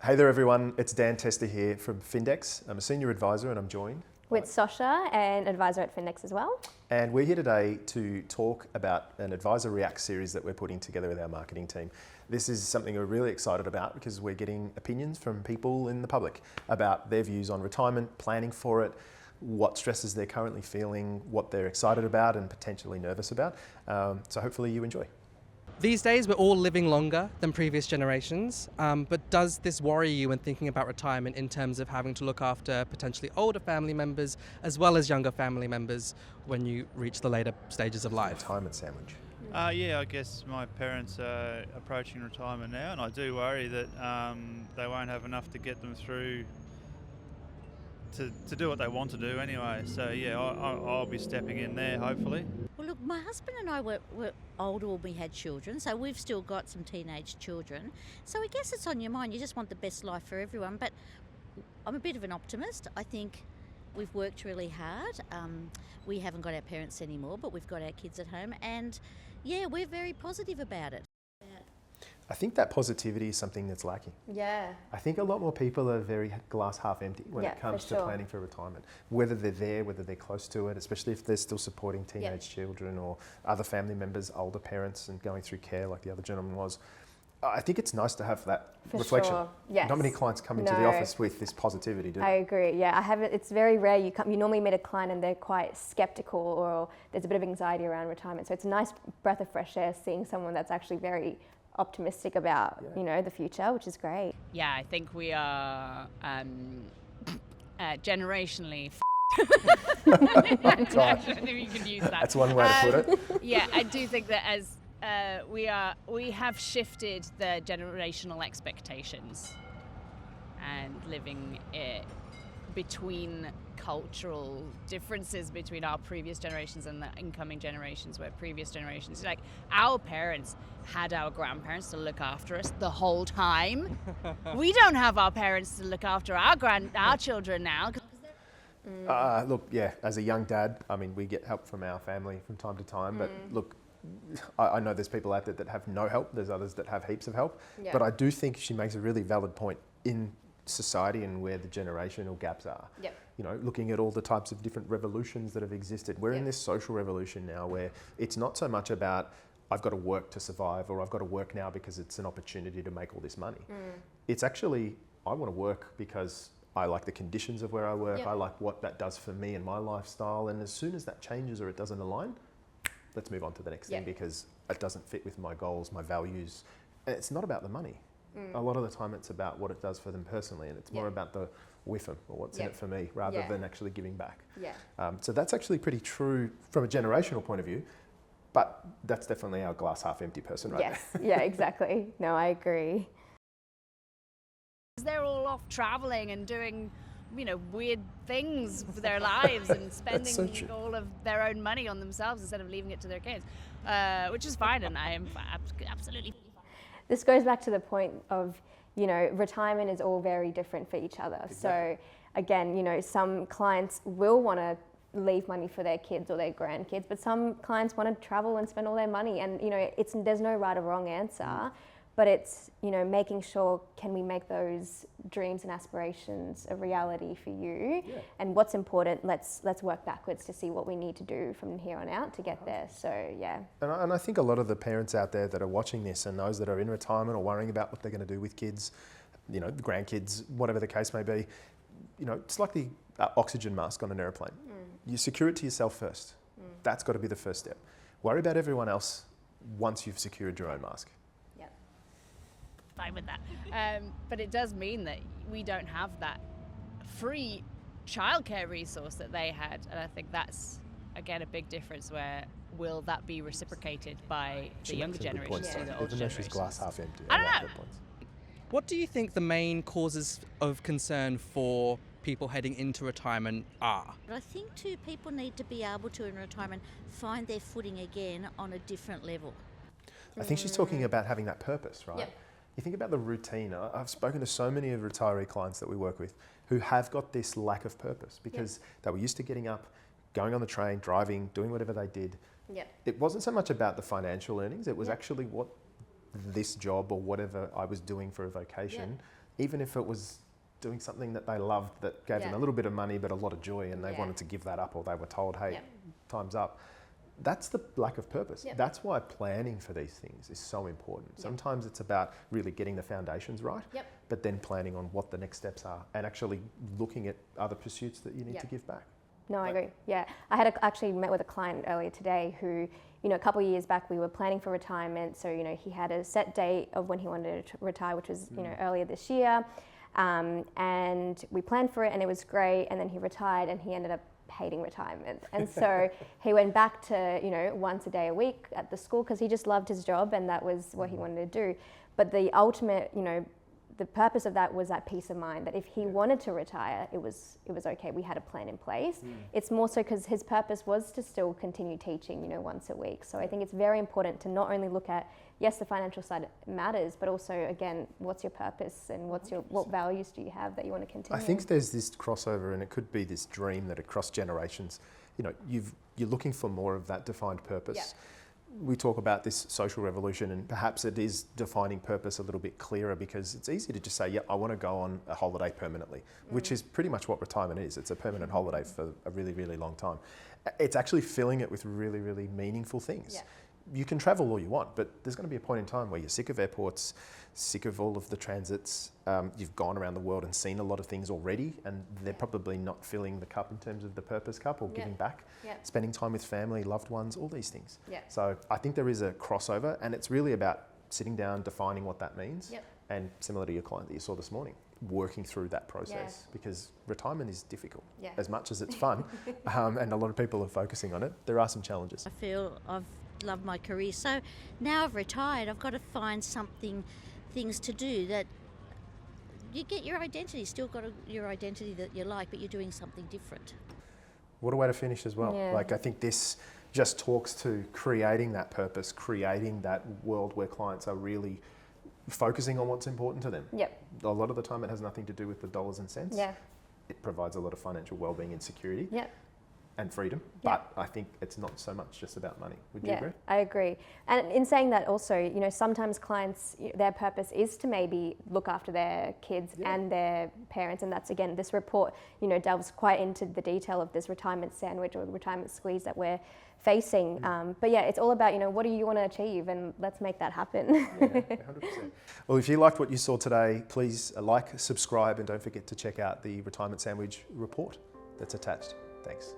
Hey there everyone, it's Dan Tester here from Findex. I'm a senior advisor and I'm joined with Sosha, an advisor at Findex as well. And we're here today to talk about an Advisor React series that we're putting together with our marketing team. This is something we're really excited about because we're getting opinions from people in the public about their views on retirement, planning for it, what stresses they're currently feeling, what they're excited about and potentially nervous about. So hopefully you enjoy. These days, we're all living longer than previous generations, but does this worry you when thinking about retirement in terms of having to look after potentially older family members as well as younger family members when you reach the later stages of life? Retirement sandwich. Yeah, I guess my parents are approaching retirement now, and I do worry that they won't have enough to get them through to do what they want to do anyway. So yeah, I'll be stepping in there hopefully. Well, look, my husband and I were older when we had children, so we've still got some teenage children. So I guess it's on your mind. You just want the best life for everyone. But I'm a bit of an optimist. I think we've worked really hard. We haven't got our parents anymore, but we've got our kids at home. And yeah, we're very positive about it. I think that positivity is something that's lacking. Yeah. I think a lot more people are very glass half empty when it comes to planning for retirement. Whether they're there, whether they're close to it, especially if they're still supporting teenage children or other family members, older parents and going through care like the other gentleman was. I think it's nice to have that reflection. Sure. Yes. Not many clients come into the office with this positivity, do they? I agree. Yeah, I have it. It's very rare. You normally meet a client and they're quite skeptical or there's a bit of anxiety around retirement. So it's a nice breath of fresh air seeing someone that's actually very optimistic about the future, which is great. Yeah, I think we are generationally if you can use that. That's one way to put it. Yeah, I do think that as we have shifted the generational expectations and living between cultural differences between our previous generations and the incoming generations, where previous generations, like our parents had our grandparents to look after us the whole time. We don't have our parents to look after our children now. Look, yeah, as a young dad, I mean, we get help from our family from time to time, but look, I know there's people out there that have no help, there's others that have heaps of help, but I do think she makes a really valid point in society and where the generational gaps are. You know, looking at all the types of different revolutions that have existed. We're in this social revolution now where it's not so much about I've got to work to survive or I've got to work now because it's an opportunity to make all this money. It's actually, I want to work because I like the conditions of where I work, I like what that does for me and my lifestyle, and as soon as that changes or it doesn't align, let's move on to the next thing because it doesn't fit with my goals, my values. And it's not about the money. A lot of the time it's about what it does for them personally, and it's more about the whiffum or what's in it for me rather than actually giving back. So that's actually pretty true from a generational point of view, but that's definitely our glass half empty person right there. Yeah, exactly. No, I agree. They're all off traveling and doing weird things for their lives and spending all of their own money on themselves instead of leaving it to their kids, which is fine, and I am absolutely. This goes back to the point of, retirement is all very different for each other. Exactly. So again, some clients will want to leave money for their kids or their grandkids, but some clients want to travel and spend all their money, and there's no right or wrong answer. But it's, making sure, can we make those dreams and aspirations a reality for you? And what's important, let's work backwards to see what we need to do from here on out to get there. So, yeah. And I think a lot of the parents out there that are watching this and those that are in retirement or worrying about what they're going to do with kids, the grandkids, whatever the case may be, it's like the oxygen mask on an airplane. You secure it to yourself first. That's got to be the first step. Worry about everyone else once you've secured your own mask. Fine with that, but it does mean that we don't have that free childcare resource that they had, and I think that's again a big difference. Where will that be reciprocated by the younger generations to the older generations? Even though she's glass half empty. I don't know. What do you think the main causes of concern for people heading into retirement are? I think too, people need to be able to in retirement find their footing again on a different level. I think she's talking about having that purpose, right? You think about the routine. I've spoken to so many of retiree clients that we work with who have got this lack of purpose because they were used to getting up, going on the train, driving, doing whatever they did. It wasn't so much about the financial earnings, it was actually what this job or whatever I was doing for a vocation even if it was doing something that they loved that gave them a little bit of money but a lot of joy, and they wanted to give that up, or they were told, hey, time's up. That's the lack of purpose. That's why planning for these things is so important. Sometimes it's about really getting the foundations right, but then planning on what the next steps are and actually looking at other pursuits that you need to give back. No, I agree. Yeah, I had actually met with a client earlier today who, you know, a couple of years back we were planning for retirement. So, you know, he had a set date of when he wanted to retire, which was, you know, earlier this year. And we planned for it and it was great. And then he retired and he ended up hating retirement. And so he went back to, you know, once a day a week at the school because he just loved his job and that was what he wanted to do. But the ultimate, you know, the purpose of that was that peace of mind that if he wanted to retire, it was okay. We had a plan in place. It's more so because his purpose was to still continue teaching, you know, once a week. So I think it's very important to not only look at, yes, the financial side matters, but also, again, what's your purpose and what values do you have that you want to continue? I think there's this crossover, and it could be this dream that across generations, you know, you're looking for more of that defined purpose. We talk about this social revolution, and perhaps it is defining purpose a little bit clearer, because it's easy to just say, yeah, I want to go on a holiday permanently, which is pretty much what retirement is. It's a permanent holiday for a really, really long time. It's actually filling it with really, really meaningful things. You can travel all you want, but there's going to be a point in time where you're sick of airports, sick of all of the transits. You've gone around the world and seen a lot of things already, and they're probably not filling the cup in terms of the purpose cup or giving back, spending time with family, loved ones, all these things. So I think there is a crossover, and it's really about sitting down, defining what that means, and similar to your client that you saw this morning, working through that process, because retirement is difficult. As much as it's fun, and a lot of people are focusing on it, there are some challenges. I feel I've loved my career, so now I've retired, I've got to find things to do that you get your identity, still got your identity that you like, but you're doing something different. What a way to finish as well. Like, I think this just talks to creating that purpose, creating that world where clients are really focusing on what's important to them. A lot of the time it has nothing to do with the dollars and cents. It provides a lot of financial well-being and security. And freedom, but I think it's not so much just about money. Would you agree? I agree. And in saying that also, you know, sometimes clients, their purpose is to maybe look after their kids and their parents, and that's, again, this report, you know, delves quite into the detail of this retirement sandwich or the retirement squeeze that we're facing. But yeah, it's all about, you know, what do you want to achieve, and let's make that happen. 100%. Well, if you liked what you saw today, please like, subscribe, and don't forget to check out the retirement sandwich report that's attached. Thanks.